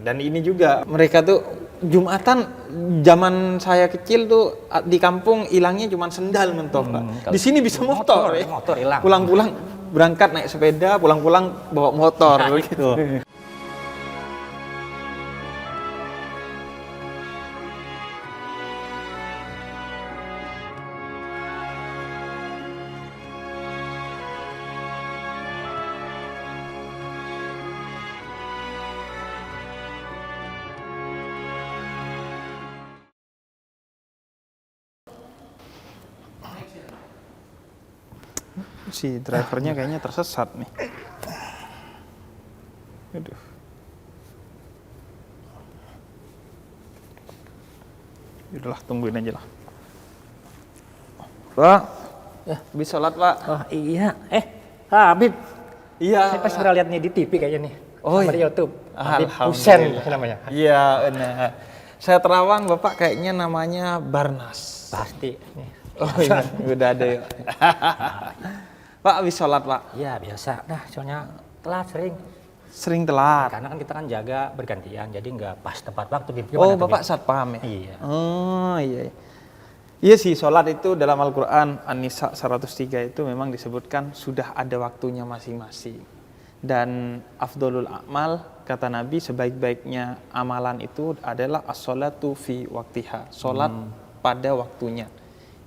Dan ini juga mereka tuh Jumatan zaman saya kecil tuh di kampung hilangnya cuma sendal mentok, Pak. Di sini bisa motor ya. Motor hilang. Pulang-pulang berangkat naik sepeda, pulang-pulang bawa motor gitu. Si drivernya kayaknya tersesat nih. Aduh. Udahlah, tungguin aja lah. Pak, habis sholat, Pak. Oh iya, Habib. Iya. Saya pas pernah lihat nih di TV kayaknya nih. Oh sama iya. di YouTube. Habib Husen namanya. Iya, benar. Saya terawang, Bapak kayaknya namanya Barnas. Pasti nih. Oh iya, udah ada ya. Pak, habis sholat, Pak? Iya, biasa. Nah, soalnya telat sering. Sering telat? Karena kan kita kan jaga bergantian, jadi nggak pas tepat waktu. Oh, Bapak satpam ya? Iya. Oh, iya. Iya sih, sholat itu dalam Al-Quran, An-Nisa 103 itu memang disebutkan sudah ada waktunya masing-masing. Dan afdolul a'mal, kata Nabi, sebaik-baiknya amalan itu adalah as-sholatu fi waktiha. Sholat pada waktunya.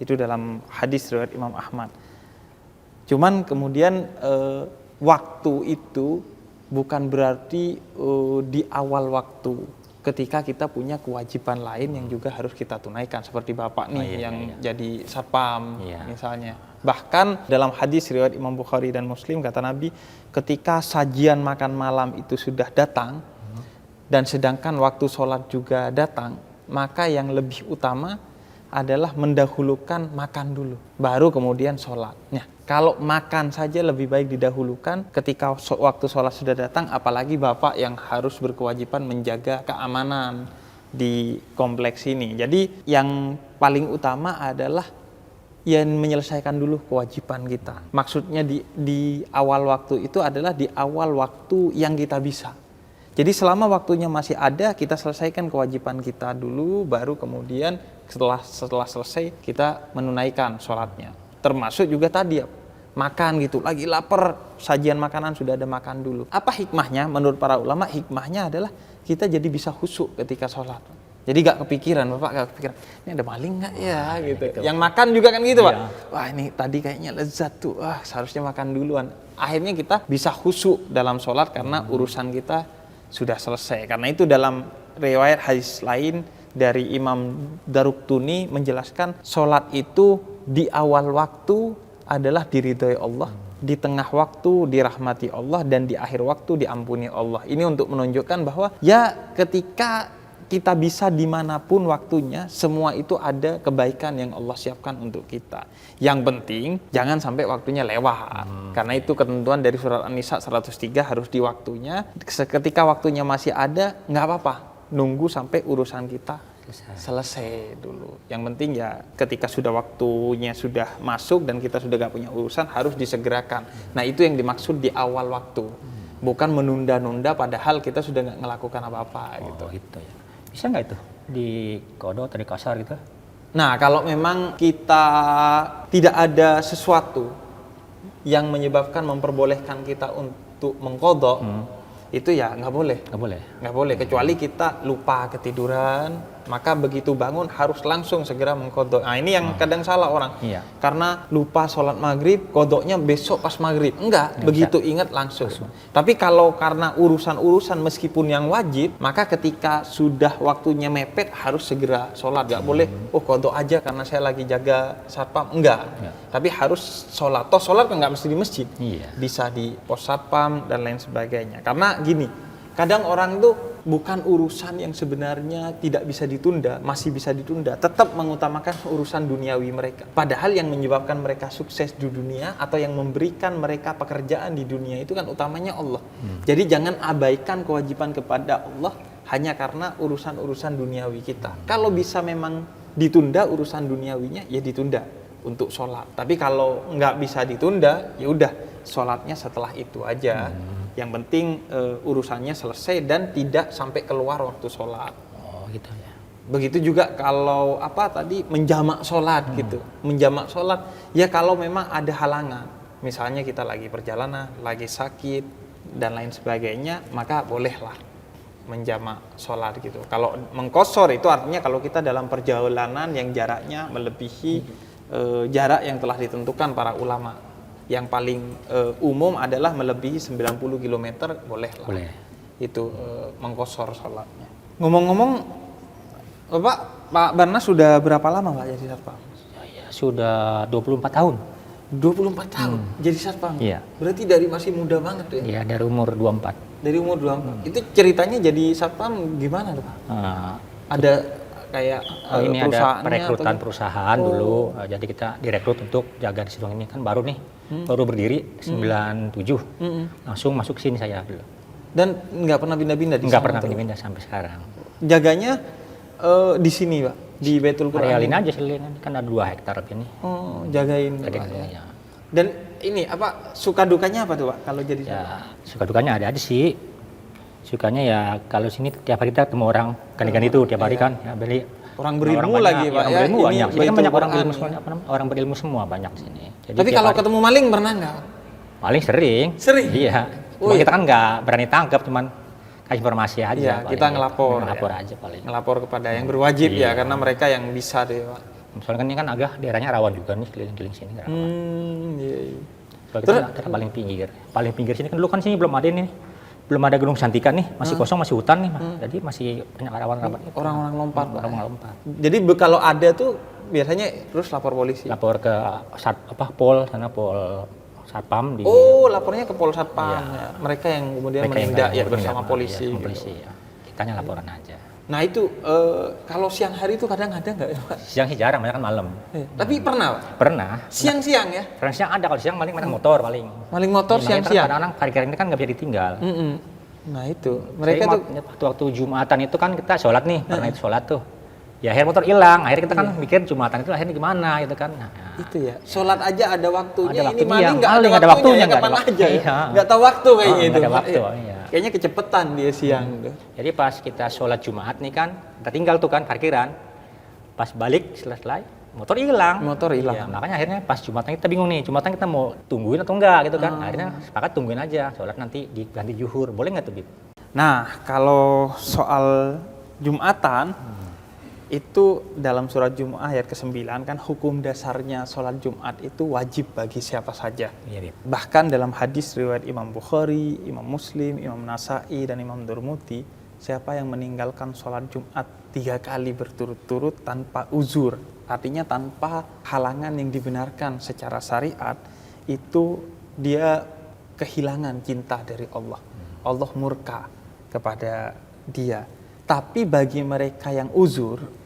Itu dalam hadis riwayat Imam Ahmad. Cuman kemudian waktu itu bukan berarti di awal waktu ketika kita punya kewajiban lain yang juga harus kita tunaikan seperti Bapak nih jadi satpam misalnya. Bahkan dalam hadis riwayat Imam Bukhari dan Muslim kata Nabi, ketika sajian makan malam itu sudah datang dan sedangkan waktu sholat juga datang, maka yang lebih utama adalah mendahulukan makan dulu, baru kemudian sholat. Nah, kalau makan saja lebih baik didahulukan ketika waktu sholat sudah datang, apalagi Bapak yang harus berkewajiban menjaga keamanan di kompleks ini. Jadi yang paling utama adalah yang menyelesaikan dulu kewajiban kita. Maksudnya di awal waktu itu adalah di awal waktu yang kita bisa. Jadi selama waktunya masih ada, kita selesaikan kewajiban kita dulu, baru kemudian setelah selesai kita menunaikan sholatnya. Termasuk juga tadi makan gitu, lagi lapar, sajian makanan sudah ada, makan dulu. Apa hikmahnya? Menurut para ulama, hikmahnya adalah kita jadi bisa khusyuk ketika sholat. Jadi gak kepikiran, Bapak gak kepikiran, ini ada maling gak ya gitu. Yang makan juga kan gitu, Pak. Wah, ini tadi kayaknya lezat tuh, seharusnya makan duluan. Akhirnya kita bisa khusyuk dalam sholat karena urusan kita sudah selesai. Karena itu dalam riwayat hadis lain dari Imam Daruqutni menjelaskan sholat itu di awal waktu adalah diridhoi Allah, di tengah waktu dirahmati Allah, dan di akhir waktu diampuni Allah. Ini untuk menunjukkan bahwa ya ketika kita bisa dimanapun waktunya, semua itu ada kebaikan yang Allah siapkan untuk kita. Yang penting jangan sampai waktunya lewat. Karena itu ketentuan dari surat An-Nisa 103 harus di waktunya. Ketika waktunya masih ada, nggak apa-apa. Nunggu sampai urusan kita selesai dulu. Yang penting ya ketika sudah waktunya sudah masuk dan kita sudah nggak punya urusan, harus disegerakan. Nah, itu yang dimaksud di awal waktu. Bukan menunda-nunda padahal kita sudah nggak melakukan apa-apa gitu. Gitu ya. Bisa nggak itu dikodok atau dikasar gitu? Nah, kalau memang kita tidak ada sesuatu yang menyebabkan memperbolehkan kita untuk mengkodok, itu ya nggak boleh. Nggak boleh, kecuali kita lupa ketiduran, maka begitu bangun harus langsung segera mengkodok. Nah, ini yang kadang salah orang. Karena lupa sholat maghrib, kodoknya besok pas maghrib. Enggak, begitu ingat langsung. Tapi kalau karena urusan-urusan meskipun yang wajib, maka ketika sudah waktunya mepet harus segera sholat. Nggak boleh, kodok aja karena saya lagi jaga satpam. Enggak. Tapi harus sholat. Toh sholat kan nggak mesti di masjid. Bisa di pos satpam dan lain sebagainya. Karena gini, kadang orang tuh bukan urusan yang sebenarnya tidak bisa ditunda, masih bisa ditunda, tetap mengutamakan urusan duniawi mereka. Padahal yang menyebabkan mereka sukses di dunia atau yang memberikan mereka pekerjaan di dunia itu kan utamanya Allah. Jadi jangan abaikan kewajiban kepada Allah hanya karena urusan-urusan duniawi kita. Kalau bisa memang ditunda urusan duniawinya, ya ditunda. untuk sholat. Tapi kalau nggak bisa ditunda, ya udah sholatnya setelah itu aja. Yang penting urusannya selesai dan tidak sampai keluar waktu sholat. Oh gitu ya. Begitu juga kalau tadi menjamak sholat gitu. Menjamak sholat ya kalau memang ada halangan. Misalnya kita lagi perjalanan, lagi sakit dan lain sebagainya, maka bolehlah menjamak sholat gitu. Kalau mengqashar itu artinya kalau kita dalam perjalanan yang jaraknya melebihi jarak yang telah ditentukan para ulama. Yang paling umum adalah melebihi 90 km bolehlah. Boleh. Itu mengqashar sholatnya. Ngomong-ngomong, Pak Barnas sudah berapa lama Pak jadi satpam? Ya, sudah 24 tahun. 24 tahun jadi satpam? Iya. Berarti dari masih muda banget tuh ya? Iya, dari umur 24. Dari umur 24. Itu ceritanya jadi satpam gimana tuh Pak? Ada kayak ini ada perusahaannya perekrutan atau... perusahaan dulu, jadi kita direkrut untuk jaga di Sidowang ini kan baru nih, baru berdiri 97, langsung masuk sini saya dulu. Dan nggak pernah pindah-pindah di Nggak sana pernah tuh? pindah-pindah sampai sekarang. Jaganya di sini Pak, di Baitul Quran. Arealin aja sih, kan ada 2 hektar lebih nih. Oh, jagain Jadi, Pak, ya. ya. Dan ini suka dukanya apa tuh Pak kalau jadi Ya, suka dukanya ada aja sih. Sukanya ya kalau sini tiap hari kita ketemu orang ganti-ganti itu tiap hari kan, ya beli orang berilmu banyak, lagi Pak orang ya. berilmu Ini banyak. Sini kan Baitul banyak orang Quran, berilmu ya. semua, orang berilmu semua banyak di sini. Jadi Tapi tiap kalau hari- ketemu maling pernah nggak? maling sering. Sering? Iya. Oh, Cuma iya. kita kan nggak berani tangkap, cuman kasih informasi aja. Iya, paling. kita ngelapor. Ngelapor ya. aja paling. Ngelapor kepada yang berwajib ya, Iya. karena mereka yang bisa deh Pak. Soalnya kan ini kan agak daerahnya rawan juga nih, keliling-keliling sini rawan. Iya, iya. Soalnya Terus- kita paling pinggir. Paling pinggir sini kan dulu kan sini belum ada nih. Belum ada Gunung Santika nih, masih kosong, masih hutan nih, Mas. Jadi masih banyak rawan-rawan. Orang-orang lompat Pak. Orang lompat. Jadi kalau ada tuh biasanya terus lapor polisi. Lapor ke Pol, sana Pol Satpam di Oh, lapornya ke Polsatpam. Iya. Ya. Mereka yang kemudian mereka yang menindak ya bertindak, bersama polisi. iya, sama gitu. polisi ya. Kitanya laporan aja. Nah itu kalau siang hari itu kadang ada nggak ya Pak? Siang sih jarang, banyak kan malam. Tapi pernah Pak? Pernah. Siang-siang ya? Kadang siang ada, kalau siang paling motor paling. Maling motor Makanya siang-siang. kadang-kadang parkir ini kan nggak bisa ditinggal. Nah itu mereka Saya tuh waktu Jumatan itu kan kita sholat nih, karena itu sholat tuh. Ya akhirnya motor hilang, akhirnya kita kan mikir Jumatan itu akhirnya gimana gitu kan. Nah, itu ya. Sholat aja ada waktunya. Ada Ini waktunya, maling nggak maling ada waktunya. nggak ada Kapan waktu. aja ya? Iya. Nggak tahu waktu kayaknya nggak itu. ada Pak. waktu, Iya. iya. Kayaknya kecepetan dia siang tuh. Jadi pas kita sholat Jumat nih kan, kita tinggal tuh kan parkiran. Pas balik selesai, motor hilang. Motor hilang. Iya, makanya akhirnya pas Jumatan kita bingung nih, Jumatan kita mau tungguin atau enggak gitu kan. Akhirnya sepakat tungguin aja, sholat nanti diganti zuhur. Boleh nggak tuh, Bib? Nah kalau soal Jumatan itu dalam surat Jum'ah ayat ke-9 kan hukum dasarnya sholat Jumat itu wajib bagi siapa saja. Iya, Bib. Bahkan dalam hadis riwayat Imam Bukhari, Imam Muslim, Imam Nasa'i dan Imam Durmuti, siapa yang meninggalkan sholat Jumat 3 kali berturut-turut tanpa uzur, artinya tanpa halangan yang dibenarkan secara syariat, itu dia kehilangan cinta dari Allah. Allah murka kepada dia. Tapi bagi mereka yang uzur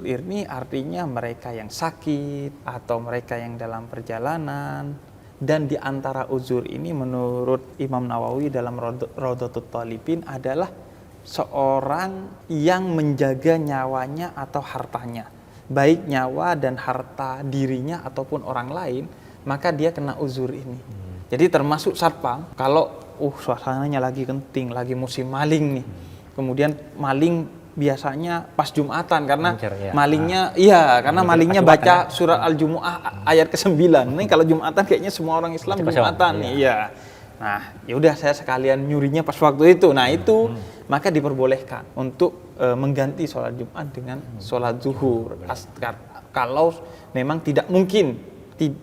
ini artinya mereka yang sakit atau mereka yang dalam perjalanan. Dan di antara uzur ini menurut Imam Nawawi dalam Raudhatul Thalibin adalah seorang yang menjaga nyawanya atau hartanya. Baik nyawa dan harta dirinya ataupun orang lain, maka dia kena uzur ini. Jadi termasuk satpam, kalau suasananya lagi genting, lagi musim maling nih. Kemudian maling biasanya pas Jumatan karena Lancar, ya. malingnya karena Pas malingnya Jumatan, baca ya. surat Al-Jumu'ah ayat ke-9. Nih kalau Jumatan kayaknya semua orang Islam Baca pas Jumatan Jumatan, nih. Iya. Nah, ya udah saya sekalian nyurinya pas waktu itu. Nah, itu maka diperbolehkan untuk mengganti sholat Jumat dengan sholat zuhur. Kalau memang tidak mungkin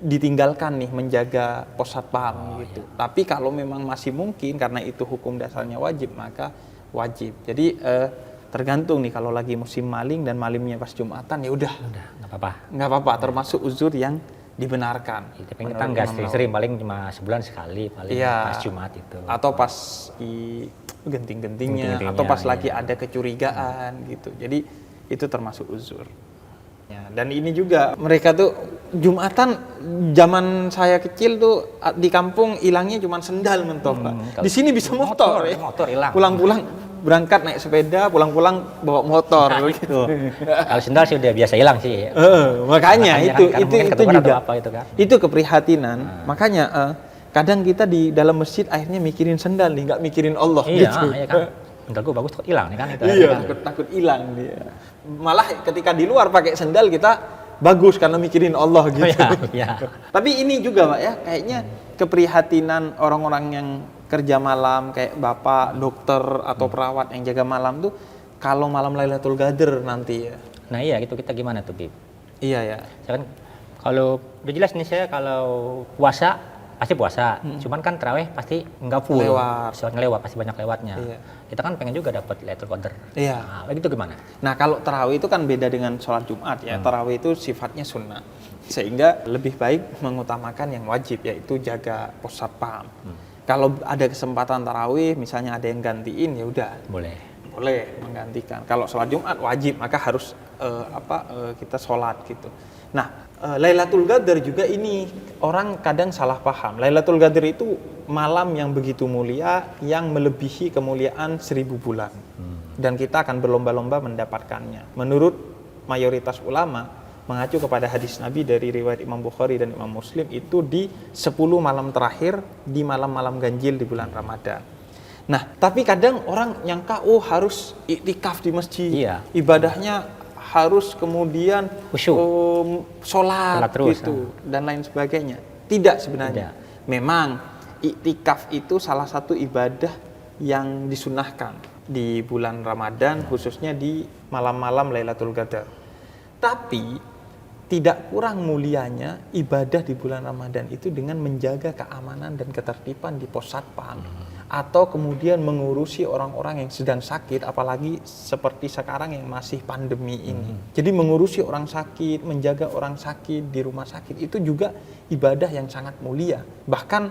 ditinggalkan nih menjaga pos satpam gitu. Tapi kalau memang masih mungkin karena itu hukum dasarnya wajib, maka wajib. Jadi tergantung nih kalau lagi musim maling dan malingnya pas Jumatan ya udah nggak apa-apa termasuk uzur yang dibenarkan. Tapi kita nggak sering-sering, paling cuma sebulan sekali paling pas Jumat itu. Atau pas di genting-gentingnya atau pas lagi ada kecurigaan gitu. Jadi itu termasuk uzur. Ya, dan ini juga mereka tuh Jumatan zaman saya kecil tuh di kampung hilangnya cuma sendal mentok Pak. Di sini bisa motor ya. Motor hilang. Pulang-pulang berangkat naik sepeda, pulang-pulang bawa motor. Nah, itu. Kalau sendal sih udah biasa hilang sih. Makanya itu kan, mungkin ketukar juga atau apa itu kan. itu keprihatinan. Makanya kadang kita di dalam masjid akhirnya mikirin sendal nih, nggak mikirin Allah Iya, gitu. iya kan. Sendal gue bagus, takut hilang nih kan itu. Iya, kan. takut hilang dia. Malah ketika di luar pakai sendal kita bagus karena mikirin Allah gitu. Iya. Tapi ini juga Pak ya, kayaknya keprihatinan orang-orang yang kerja malam kayak bapak, dokter atau perawat yang jaga malam tuh kalau malam Lailatul Qadar nanti ya. Nah iya gitu, kita gimana tuh Bib? Iya ya. Saya kan kalau udah jelas nih saya kalau puasa pasti puasa, cuman kan tarawih pasti nggak full, Lewat. soalnya lewat pasti banyak lewatnya. Iya. Kita kan pengen juga dapat Lailatul Qadar. Iya. Nah, begitu gimana? Nah kalau tarawih itu kan beda dengan sholat Jumat ya. Tarawih itu sifatnya sunnah, sehingga lebih baik mengutamakan yang wajib yaitu jaga pos satpam. Kalau ada kesempatan tarawih, misalnya ada yang gantiin ya udah boleh menggantikan. Kalau sholat Jumat wajib maka harus kita sholat gitu. Nah Lailatul Qadar juga ini orang kadang salah paham. Lailatul Qadar itu malam yang begitu mulia yang melebihi kemuliaan 1000 bulan. Dan kita akan berlomba-lomba mendapatkannya. Menurut mayoritas ulama mengacu kepada hadis Nabi dari riwayat Imam Bukhari dan Imam Muslim itu di 10 malam terakhir di malam-malam ganjil di bulan Ramadan. Nah, tapi kadang orang nyangka harus iktikaf di masjid. Iya. Ibadahnya harus kemudian khusyuk, sholat terus, gitu dan lain sebagainya. Tidak sebenarnya. Memang iktikaf itu salah satu ibadah yang disunahkan di bulan Ramadan, khususnya di malam-malam Lailatul Qadar. Tapi tidak kurang mulianya ibadah di bulan Ramadan itu dengan menjaga keamanan dan ketertiban di pos satpam atau kemudian mengurusi orang-orang yang sedang sakit, apalagi seperti sekarang yang masih pandemi ini. Jadi mengurusi orang sakit, menjaga orang sakit di rumah sakit itu juga ibadah yang sangat mulia. Bahkan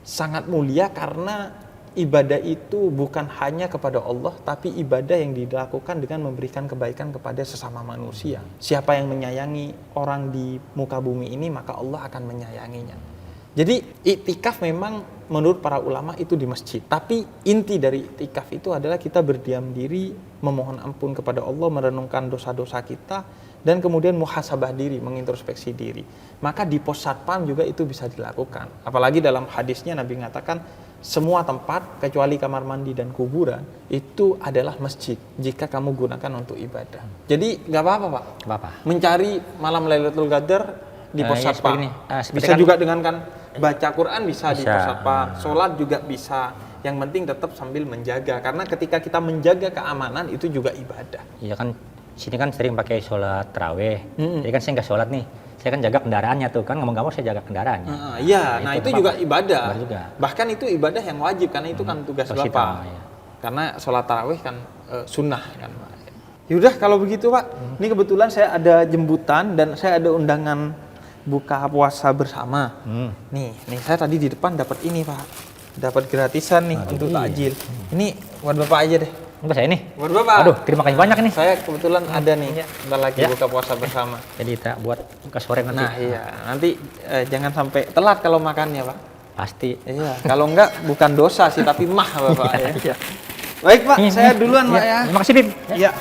sangat mulia karena ibadah itu bukan hanya kepada Allah, tapi ibadah yang dilakukan dengan memberikan kebaikan kepada sesama manusia. Siapa yang menyayangi orang di muka bumi ini, maka Allah akan menyayanginya. Jadi iktikaf memang menurut para ulama itu di masjid. Tapi inti dari iktikaf itu adalah kita berdiam diri, memohon ampun kepada Allah, merenungkan dosa-dosa kita, dan kemudian muhasabah diri, mengintrospeksi diri. Maka di pos satpam juga itu bisa dilakukan. Apalagi dalam hadisnya Nabi mengatakan, semua tempat kecuali kamar mandi dan kuburan itu adalah masjid jika kamu gunakan untuk ibadah. Jadi nggak apa-apa Pak. Mencari malam Lailatul Qadar di pos satpam. Bisa juga dengan kan baca Quran bisa di pos satpam, sholat juga bisa. Yang penting tetap sambil menjaga, karena ketika kita menjaga keamanan itu juga ibadah. Iya kan, sini kan sering pakai sholat tarawih. Jadi kan saya nggak sholat nih. Saya kan jaga kendaraannya tuh kan, ngomong-ngomong saya jaga kendaraannya. Iya, nah itu juga ibadah. Juga. Bahkan itu ibadah yang wajib karena itu kan tugas Bapak. Ya. Karena sholat tarawih kan sunnah kan. Yaudah kalau begitu Pak, ini kebetulan saya ada jemputan dan saya ada undangan buka puasa bersama. Nih saya tadi di depan dapat ini Pak, dapat gratisan nih untuk takjil. Ini buat Bapak aja deh. Buat saya nih. Buat Bapak. Aduh, terima kasih banyak nih. Saya kebetulan ada nih, bentar lagi buka puasa bersama. Jadi kita buat buka sore nanti. Nah iya, nanti jangan sampai telat kalau makannya Pak. Pasti. Iya, kalau enggak bukan dosa sih, tapi mah Bapak ya. Baik Pak, saya duluan Pak ya. Terima kasih Bim. Iya.